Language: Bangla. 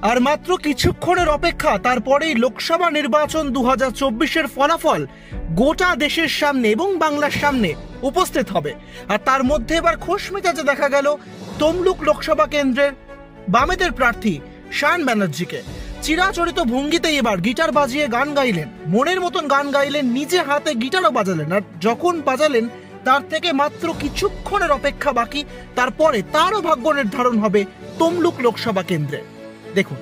আর মাত্র কিছুক্ষণের অপেক্ষা, তারপরেই লোকসভা নির্বাচন 2024-এর ফলাফল গোটা দেশের সামনে এবং বাংলার সামনে উপস্থিত হবে। আর তার মধ্যে এবার খোশ মেজাজে দেখা গেল তমলুক লোকসভা কেন্দ্রের বামেদের প্রার্থী সায়ন ব্যানার্জিকে। চিরাচরিত ভঙ্গিতে এবার গিটার বাজিয়ে গান গাইলেন, মনের মতন গান গাইলেন, নিজে হাতে গিটারও বাজালেন। আর যখন বাজালেন তার থেকে মাত্র কিছুক্ষণের অপেক্ষা বাকি, তারপরে তারও ভাগ্য নির্ধারণ হবে তমলুক লোকসভা কেন্দ্রে। দেখুন।